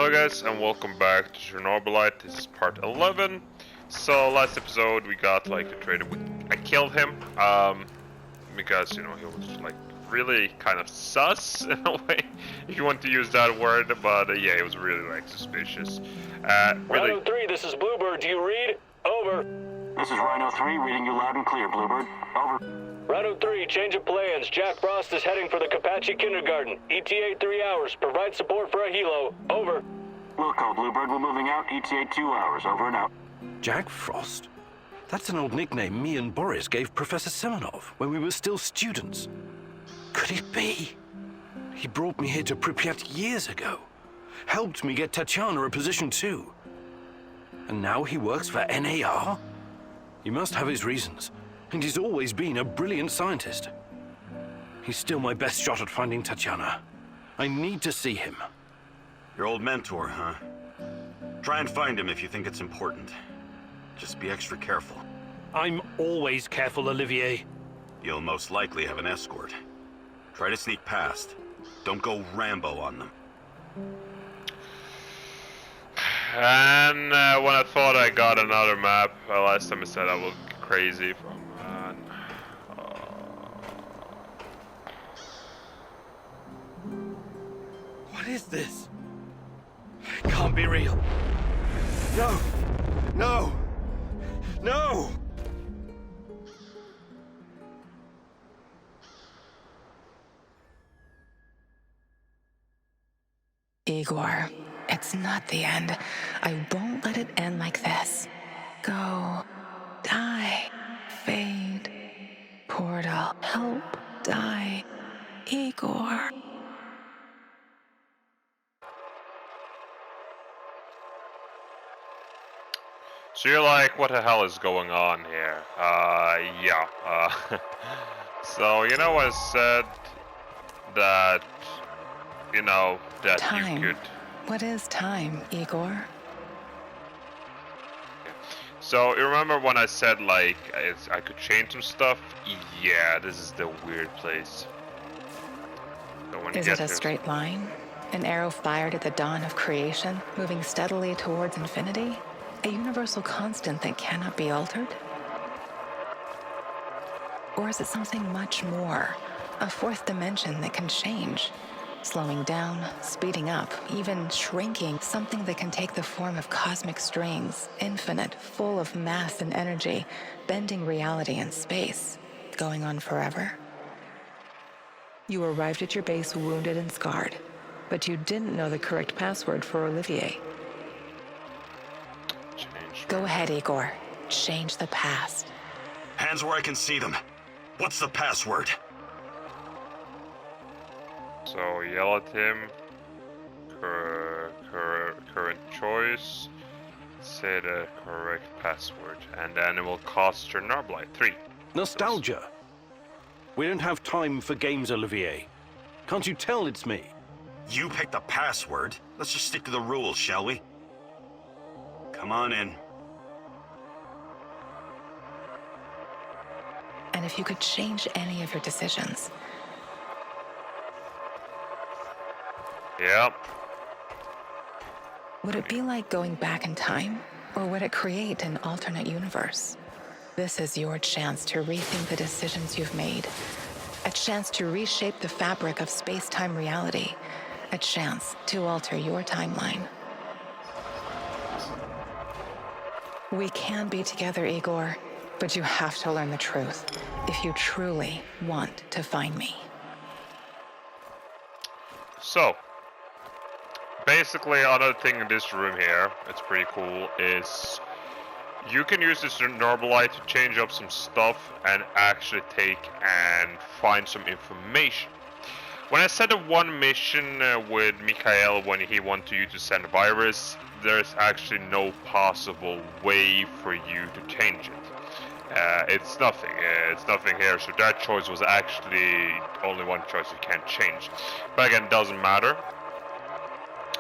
Hello guys and welcome back to Chernobylite. This is part 11. So last episode we got like a traitor. I killed him because you know he was like really kind of sus in a way, if you want to use that word, but yeah, he was really like suspicious. Really. Rhino 3, this is Bluebird. Do you read? Over. This is Rhino 3, reading you loud and clear, Bluebird. Over. Rhino 3, change of plans. Jack Frost is heading for the Kapachi Kindergarten. ETA 3 hours. Provide support for a helo. Over. Wilco, Bluebird, we're moving out. ETA 2 hours. Over and out. Jack Frost? That's an old nickname me and Boris gave Professor Semenov when we were still students. Could it be? He brought me here to Pripyat years ago. Helped me get Tatiana a position too. And now he works for NAR? He must have his reasons. And he's always been a brilliant scientist. He's still my best shot at finding Tatiana. I need to see him. Your old mentor, huh? Try and find him if you think it's important. Just be extra careful. I'm always careful, Olivier. You'll most likely have an escort. Try to sneak past. Don't go Rambo on them. And when I thought I got another map, last time I said I was crazy from What is this? It can't be real. No! No! No! Igor, it's not the end. I won't let it end like this. Go. Die. Fade. Portal. Help. Die. Igor. So you're like, what the hell is going on here? Yeah. So you know I said that, you know, that Time. you could... What is time, Igor? So you remember when I said like, I could change some stuff? Yeah, this is the weird place. So when you Is get it a here- straight line? An arrow fired at the dawn of creation, moving steadily towards infinity? A universal constant that cannot be altered? Or is it something much more? A fourth dimension that can change? Slowing down, speeding up, even shrinking, something that can take the form of cosmic strings, infinite, full of mass and energy, bending reality and space, going on forever? You arrived at your base wounded and scarred, but you didn't know the correct password for Olivier. change. Go ahead, Igor. Change the past. Hands where I can see them. What's the password? So yell at him. Current choice. Say the correct password, and then it will cost Chernobylite 3. Nostalgia. We don't have time for games, Olivier. Can't you tell it's me? You picked the password. Let's just stick to the rules, shall we? Come on in. And if you could change any of your decisions, Yep. would it be like going back in time? Or would it create an alternate universe? This is your chance to rethink the decisions you've made. A chance to reshape the fabric of space-time reality. A chance to alter your timeline. We can be together, Igor, but you have to learn the truth if you truly want to find me. So, basically, another thing in this room here, it's pretty cool, is you can use this Chernobylite to change up some stuff and actually take and find some information. When I said the one mission with Mikhail when he wanted you to send a virus, there's actually no possible way for you to change it. It's nothing here, so that choice was actually only one choice you can't change. But again, it doesn't matter.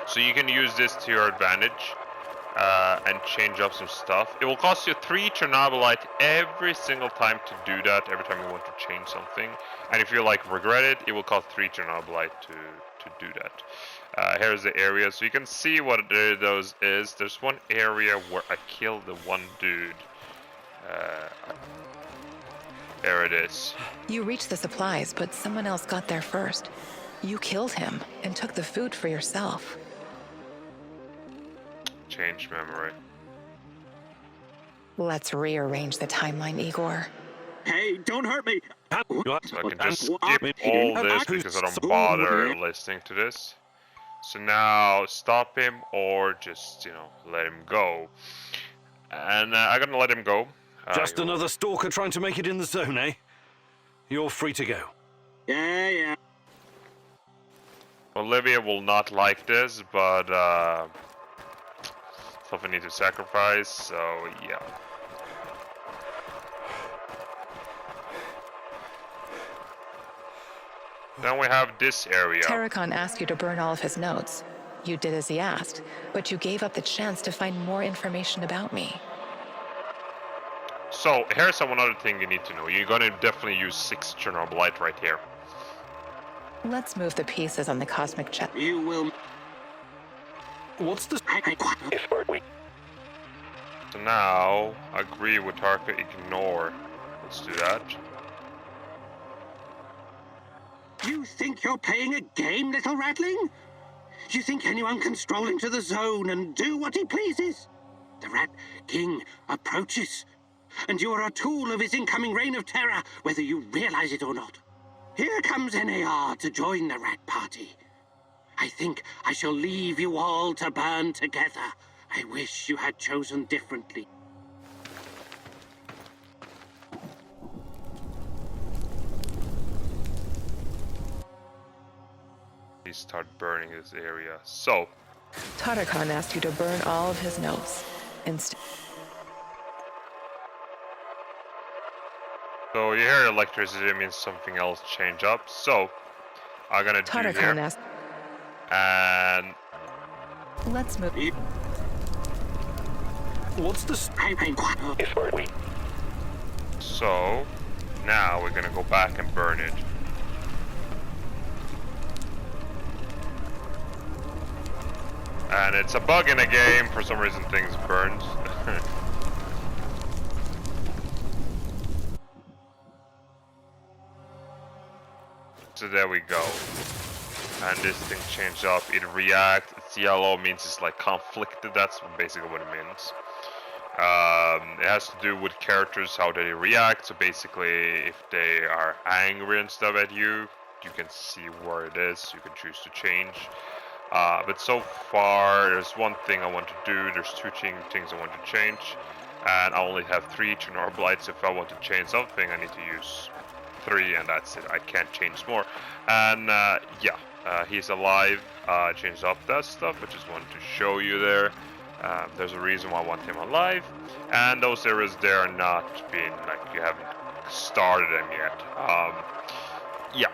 So you can use this to your advantage and change up some stuff. It will cost you 3 Chernobylite every single time to do that, every time you want to change something. And if you like regret it, it will cost 3 Chernobylite to to do that. Here's the area, so you can see what those is. There's one area where I killed the one dude. There it is. You reached the supplies, but someone else got there first. You killed him and took the food for yourself. Change memory. Let's rearrange the timeline, Igor. Hey, don't hurt me! So I can just skip all this because I don't bother listening to this. So now stop him or just, you know, let him go. And I'm gonna let him go. Just another stalker trying to make it in the zone, eh? You're free to go. Yeah. Olivia will not like this, but something need to sacrifice, so yeah. Then we have this area. Terracon asked you to burn all of his notes. You did as he asked, but you gave up the chance to find more information about me. So here's one other thing you need to know. You're gonna definitely use 6 Chernobylite right here. Let's move the pieces on the cosmic chess. You will... What's the... So now, agree with Tarka, ignore. Let's do that. You think you're playing a game, little ratling? You think anyone can stroll into the zone and do what he pleases? The Rat King approaches, and you are a tool of his incoming reign of terror, whether you realize it or not. Here comes NAR to join the Rat Party. I think I shall leave you all to burn together. I wish you had chosen differently. We start burning this area. So, Terracon asked you to burn all of his notes. so you hear electricity, it means something else change up. So, I'm gonna do Terracon here. asked. And Let's move. What's the... so, now we're gonna go back and burn it. And it's a bug in the game, for some reason things burned. So there we go. And this thing changed up, it reacts, it's yellow, means it's like conflicted, that's basically what it means. It has to do with characters, how they react, so basically if they are angry and stuff at you, you can see where it is, you can choose to change. But so far, there's one thing I want to do, there's 2 things I want to change, and I only have 3 Chernobylites. If I want to change something, I need to use 3, and that's it, I can't change more. And yeah, he's alive, changed up that stuff, I just wanted to show you there. There's a reason why I want him alive, and those areas there are not being, like, you haven't started them yet. Yeah.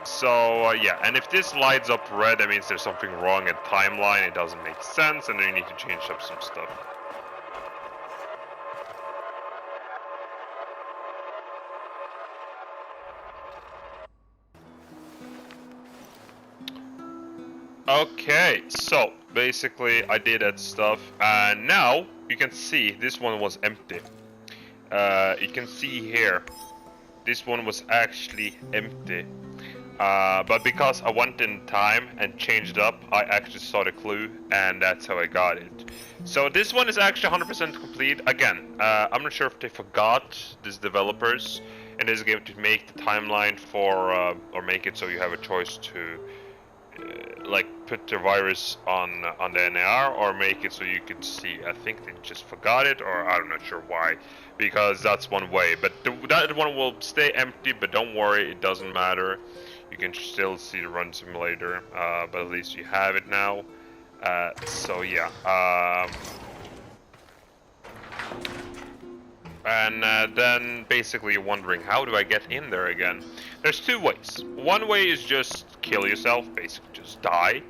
So, yeah, and if this lights up red, that means there's something wrong in timeline, it doesn't make sense, and then you need to change up some stuff. Okay, so, basically, I did that stuff, and now, you can see, this one was empty. You can see here, this one was actually empty. But because I went in time and changed it up, I actually saw the clue, and that's how I got it. So this one is actually 100% complete. Again, I'm not sure if they forgot, these developers, in this game to make the timeline for, or make it so you have a choice to, like, put the virus on the NAR, or make it so you can see. I think they just forgot it, or I'm not sure why, because that's one way. But that one will stay empty, but don't worry, it doesn't matter. You can still see the run simulator, but at least you have it now. So yeah. And then basically you're wondering, how do I get in there again? There's 2 ways. One way is just kill yourself, basically just die.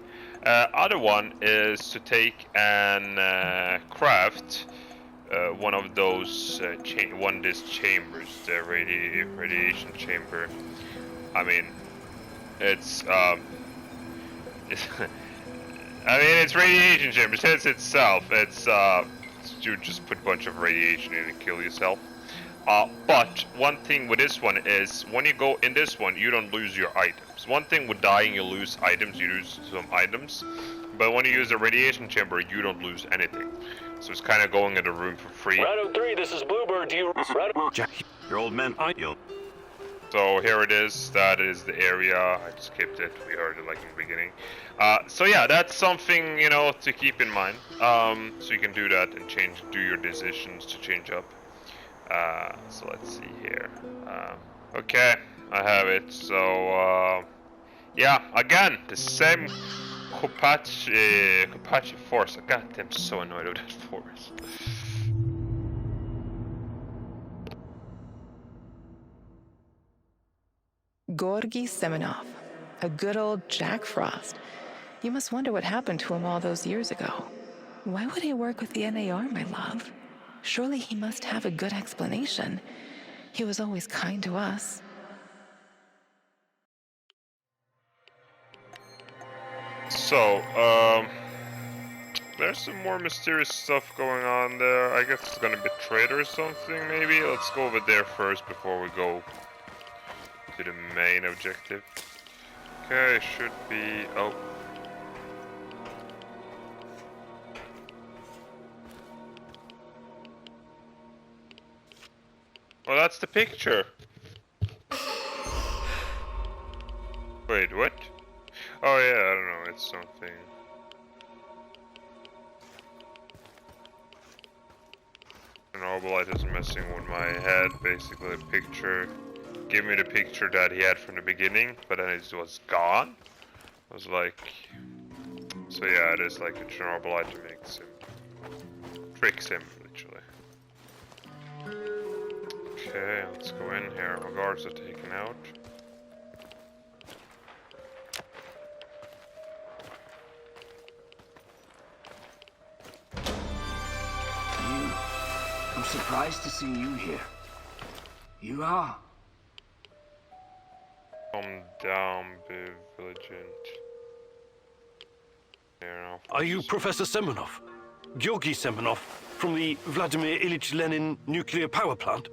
Other one is to take and craft one of those one of these chambers, the radiation chamber. I mean, it's I mean, it's radiation chamber. Since itself, it's you just put a bunch of radiation in and kill yourself. But one thing with this one is when you go in this one, you don't lose your items. One thing with dying, you lose items. You lose some items, but when you use a radiation chamber, you don't lose anything. So it's kind of going in the room for free. Rhino 3, this is Bluebird. Do you... Jack, Your old mentor. So here it is. That is the area. I skipped it. We heard it like in the beginning. So yeah, that's something, you know, to keep in mind. So you can do that and do your decisions to change up. So let's see here. Okay, I have it. So yeah, again, the same Kopachi force. God, I'm so annoyed with that force. Georgy Semenov, a good old Jack Frost. You must wonder what happened to him all those years ago. Why would he work with the NAR, my love? Surely he must have a good explanation. He was always kind to us. So, there's some more mysterious stuff going on there. I guess it's gonna be trade or something, maybe? Let's go over there first before we go to the main objective. Okay, should be... oh. Well, that's the picture. Wait, what? Oh yeah, I don't know, it's something. Chernobylite is messing with my head, basically the picture. Give me the picture that he had from the beginning, but then it was gone. I was like... So yeah, it is like a Chernobylite that makes him... tricks him, literally. Okay, let's go in here. My guards are taken out. I'm surprised to see you here. You are. Calm down, be vigilant. are you Professor Semenov? Georgy Semenov from the Vladimir Ilyich Lenin nuclear power plant?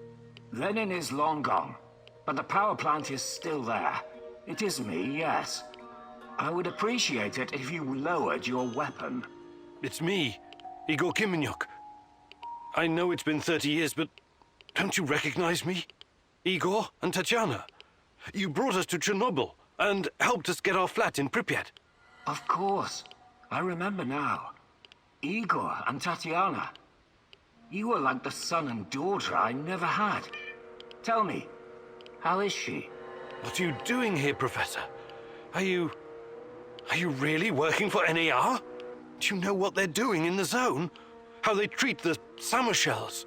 Lenin is long gone, but the power plant is still there. It is me, yes. I would appreciate it if you lowered your weapon. It's me, Igor Kimenyuk. I know it's been 30 years, but don't you recognize me? Igor and Tatiana. You brought us to Chernobyl and helped us get our flat in Pripyat. Of course. I remember now. Igor and Tatiana. You were like the son and daughter I never had. Tell me, how is she? What are you doing here, Professor? Are you really working for NAR? Do you know what they're doing in the zone? How they treat the summer shells?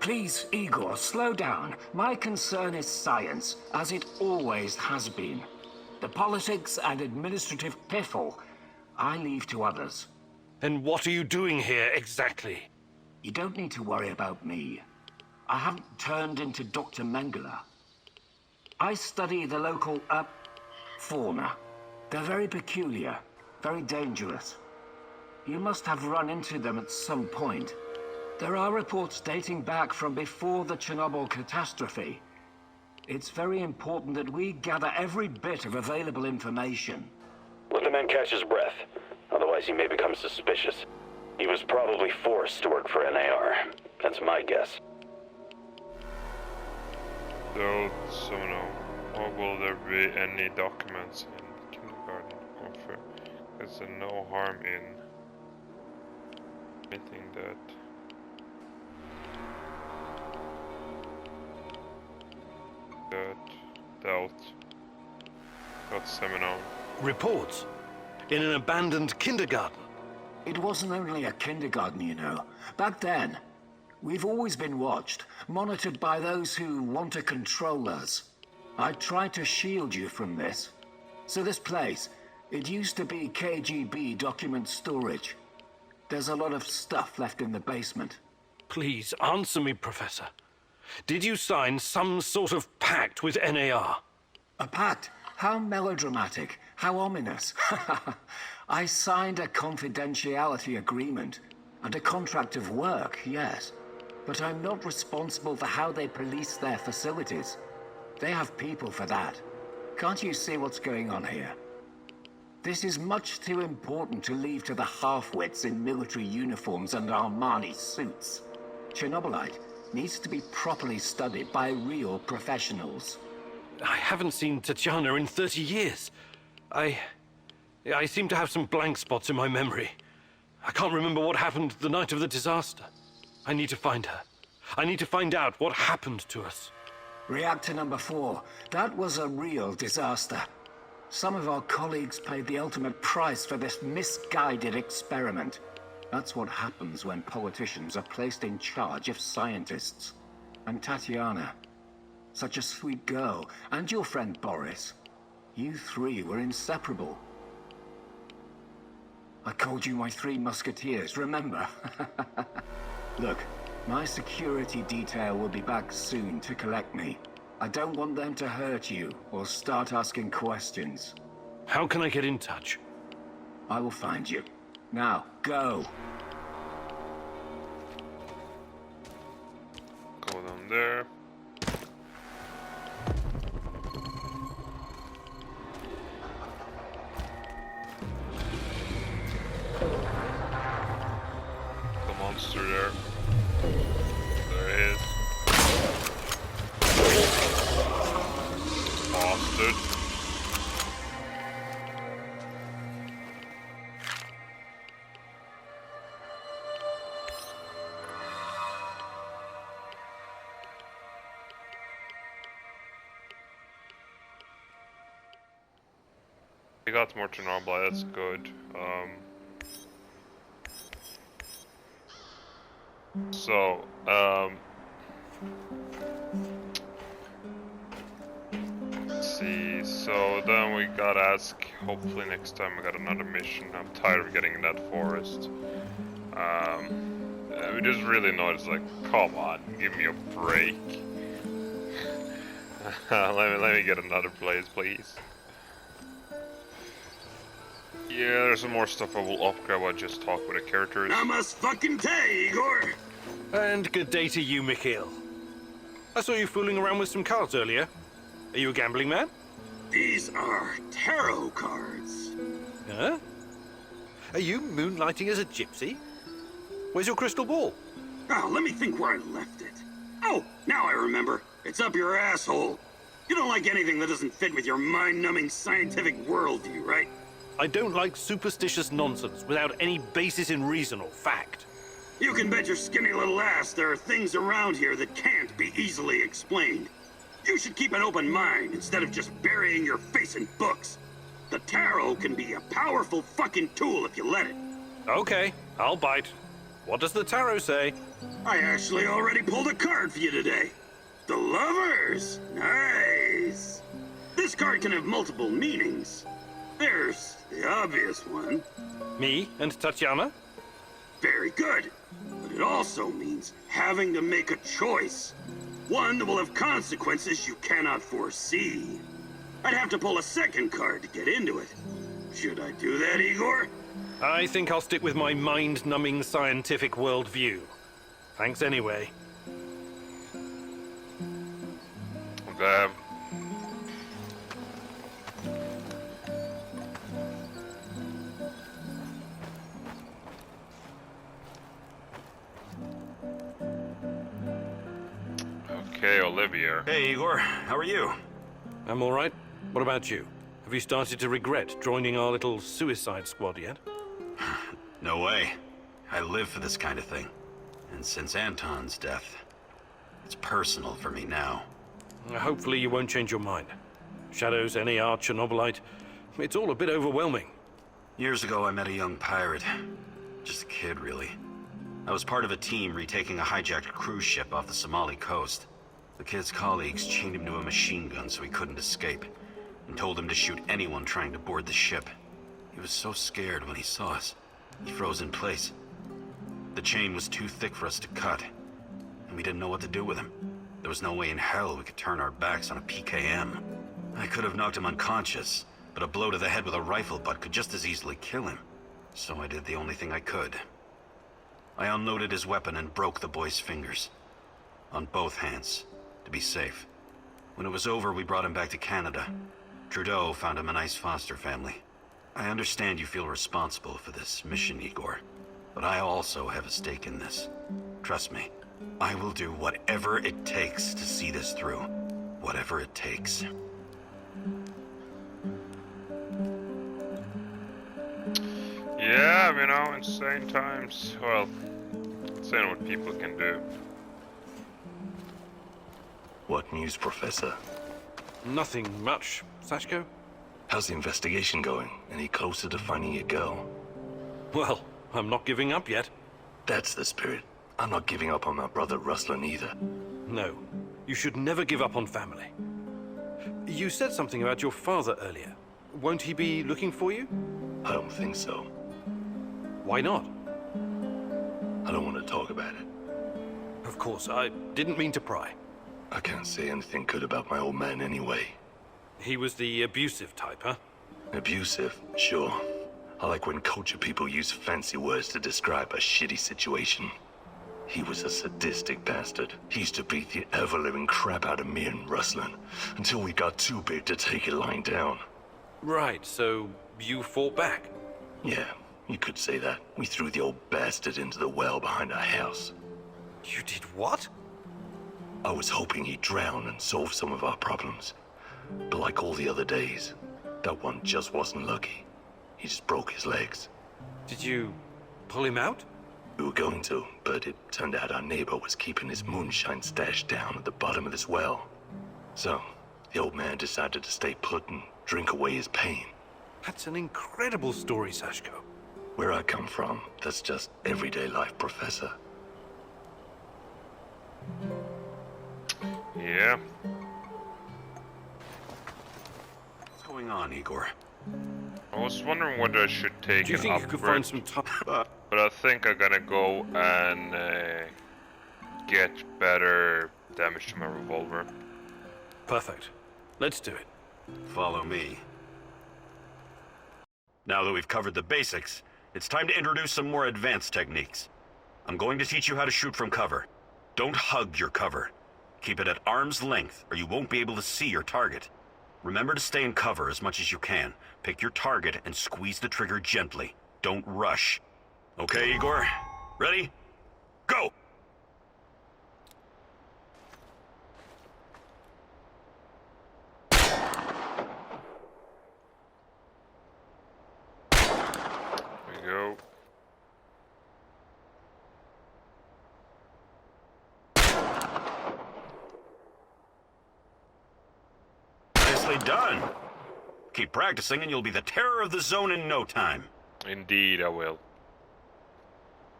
Please, Igor, slow down. My concern is science, as it always has been. The politics and administrative piffle, I leave to others. Then what are you doing here exactly? You don't need to worry about me. I haven't turned into Dr. Mengele. I study the local, fauna. They're very peculiar, very dangerous. You must have run into them at some point. There are reports dating back from before the Chernobyl catastrophe. It's very important that we gather every bit of available information. Let the man catch his breath. Otherwise he may become suspicious. He was probably forced to work for NAR. That's my guess. So, or will there be any documents in kindergarten confirm? Is there no harm in anything that dealt got Semenov? Reports? In an abandoned kindergarten? It wasn't only a kindergarten, you know. Back then, we've always been watched, monitored by those who want to control us. I tried to shield you from this. So this place, it used to be KGB document storage. There's a lot of stuff left in the basement. Please, answer me, Professor. Did you sign some sort of pact with NAR? A pact? How melodramatic. How ominous. I signed a confidentiality agreement and a contract of work, yes. But I'm not responsible for how they police their facilities. They have people for that. Can't you see what's going on here? This is much too important to leave to the half-wits in military uniforms and Armani suits. Chernobylite needs to be properly studied by real professionals. I haven't seen Tatiana in 30 years. I seem to have some blank spots in my memory. I can't remember what happened the night of the disaster. I need to find her. I need to find out what happened to us. Reactor number 4. That was a real disaster. Some of our colleagues paid the ultimate price for this misguided experiment. That's what happens when politicians are placed in charge of scientists. And Tatiana, such a sweet girl, and your friend Boris. You three were inseparable. I called you my 3 musketeers, remember? Look, my security detail will be back soon to collect me. I don't want them to hurt you or start asking questions. How can I get in touch? I will find you. Now, go. Go down there. The monster there. There it is. Bastard. We got more Chernobylite, that's good. Let's see, so then we gotta ask, hopefully next time we got another mission. I'm tired of getting in that forest. We just really noticed, like, come on, give me a break. let me get another place, please. Yeah, there's some more stuff I will upgrade while I just talk with the characters. Namaste fucking day, Igor! And good day to you, Mikhail. I saw you fooling around with some cards earlier. Are you a gambling man? These are tarot cards. Huh? Are you moonlighting as a gypsy? Where's your crystal ball? Oh, let me think where I left it. Oh, now I remember. It's up your asshole. You don't like anything that doesn't fit with your mind-numbing scientific worldview, right? I don't like superstitious nonsense without any basis in reason or fact. You can bet your skinny little ass there are things around here that can't be easily explained. You should keep an open mind instead of just burying your face in books. The tarot can be a powerful fucking tool if you let it. Okay, I'll bite. What does the tarot say? I actually already pulled a card for you today. The Lovers! Nice! This card can have multiple meanings. There's the obvious one. Me and Tatiana? Very good. But it also means having to make a choice. One that will have consequences you cannot foresee. I'd have to pull a second card to get into it. Should I do that, Igor? I think I'll stick with my mind-numbing scientific worldview. Thanks anyway. Okay. Okay, Olivia. Hey, Igor. How are you? I'm all right. What about you? Have you started to regret joining our little suicide squad yet? No way. I live for this kind of thing. And since Anton's death, it's personal for me now. Hopefully you won't change your mind. Shadows, NAR, Chernobylite, it's all a bit overwhelming. Years ago, I met a young pirate. Just a kid, really. I was part of a team retaking a hijacked cruise ship off the Somali coast. The kid's colleagues chained him to a machine gun so he couldn't escape, and told him to shoot anyone trying to board the ship. He was so scared when he saw us, he froze in place. The chain was too thick for us to cut, and we didn't know what to do with him. There was no way in hell we could turn our backs on a PKM. I could have knocked him unconscious, but a blow to the head with a rifle butt could just as easily kill him. So I did the only thing I could. I unloaded his weapon and broke the boy's fingers. On both hands, to be safe. When it was over, we brought him back to Canada. Trudeau found him a nice foster family. I understand you feel responsible for this mission, Igor, but I also have a stake in this. Trust me, I will do whatever it takes to see this through. Whatever it takes. Yeah, you know, insane times. Well, insane what people can do. What news, Professor? Nothing much, Sashko. How's the investigation going? Any closer to finding your girl? Well, I'm not giving up yet. That's the spirit. I'm not giving up on my brother Ruslan either. No, you should never give up on family. You said something about your father earlier. Won't he be looking for you? I don't think so. Why not? I don't want to talk about it. Of course, I didn't mean to pry. I can't say anything good about my old man anyway. He was the abusive type, huh? Abusive, sure. I like when culture people use fancy words to describe a shitty situation. He was a sadistic bastard. He used to beat the ever-living crap out of me and Ruslan, until we got too big to take it lying down. Right, so you fought back? Yeah, you could say that. We threw the old bastard into the well behind our house. You did what? I was hoping he'd drown and solve some of our problems. But like all the other days, that one just wasn't lucky. He just broke his legs. Did you pull him out? We were going to, but it turned out our neighbor was keeping his moonshine stashed down at the bottom of this well. So, the old man decided to stay put and drink away his pain. That's an incredible story, Sashko. Where I come from, that's just everyday life, Professor. Yeah. What's going on, Igor? I was wondering whether I should take Do you an think you could upgrade, find some time? but I think I'm gonna go and get better damage to my revolver. Perfect. Let's do it. Follow me. Now that we've covered the basics, it's time to introduce some more advanced techniques. I'm going to teach you how to shoot from cover. Don't hug your cover. Keep it at arm's length, or you won't be able to see your target. Remember to stay in cover as much as you can. Pick your target and squeeze the trigger gently. Don't rush. Okay, Igor? Ready? Go! There we go. Nicely done. Keep practicing and you'll be the terror of the zone in no time. Indeed, I will.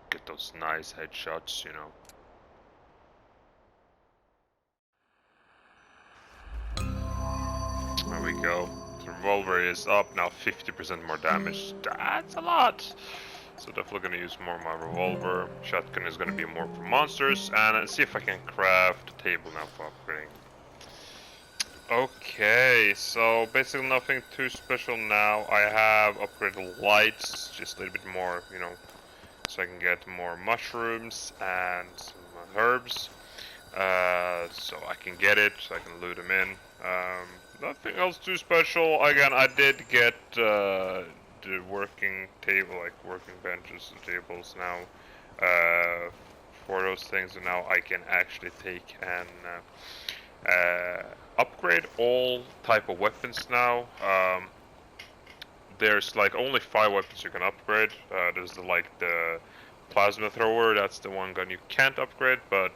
Get those nice headshots, you know. There we go. The revolver is up now, 50% more damage. That's a lot. So definitely gonna use more of my revolver. Shotgun is gonna be more for monsters, and let's see if I can craft a table now for upgrading. Okay, so basically nothing too special now. I have upgraded lights, just a little bit more, you know, so I can get more mushrooms and some herbs. So I can get it, so I can loot them in. Nothing else too special. Again, I did get the working table, like working benches and tables now for those things, and now I can actually take and upgrade all type of weapons now. There's like only 5 weapons you can upgrade. There's the plasma thrower, that's the one gun you can't upgrade, but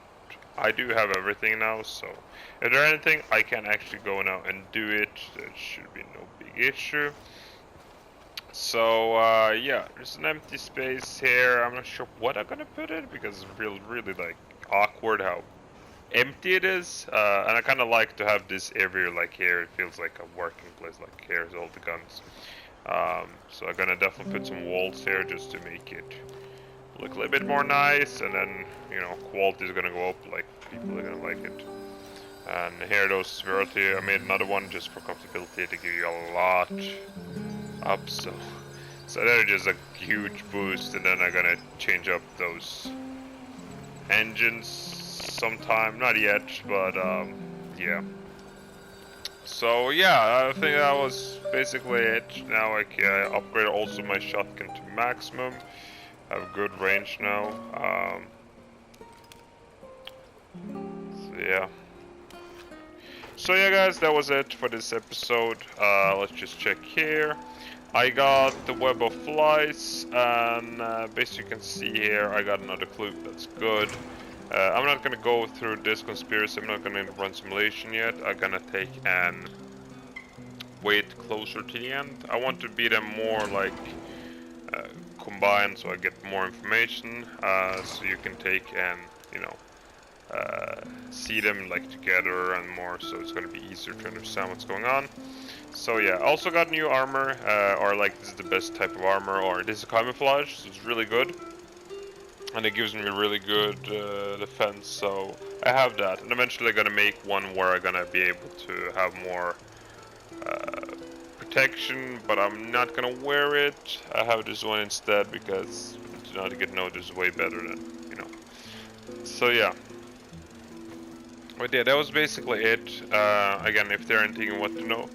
I do have everything now, so if there's anything I can actually go now and do it. There should be no big issue. So yeah, there's an empty space here. I'm not sure what I'm gonna put it because it's really like awkward how empty it is, and I kind of like to have this area like here. It feels like a working place, like here's all the guns. So I'm gonna definitely put some walls here just to make it look a little bit more nice, and then, you know, quality is gonna go up, like people are gonna like it. And here those severity, I made another one just for comfortability to give you a lot up, so they're just a huge boost, and then I'm gonna change up those engines sometime, not yet, but yeah. So yeah, I think that was basically it. Now I can upgrade also my shotgun to maximum. Have good range now. So yeah. So yeah guys, that was it for this episode. Let's just check here. I got the Web of Flies, and basically you can see here I got another clue. That's good. I'm not gonna go through this conspiracy. I'm not gonna run simulation yet. I'm gonna take and wait closer to the end. I want to be them more like combined, so I get more information. So you can take and see them like together and more. So it's gonna be easier to understand what's going on. So yeah, also got new armor, or like this is the best type of armor, or this is camouflage, so it's really good. And it gives me really good defense, so I have that. And eventually I'm gonna make one where I'm gonna be able to have more protection, but I'm not gonna wear it. I have this one instead because I do not get noticed way better than, So yeah. But yeah, that was basically it. Again, if there's anything you want to know,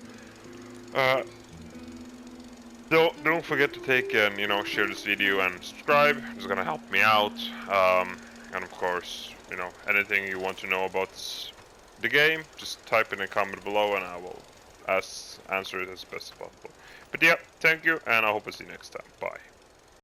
don't forget to take and share this video and subscribe. It's gonna help me out. And of course, anything you want to know about the game, just type in a comment below and I will answer it as best as possible. But yeah, thank you, and I hope to see you next time. Bye.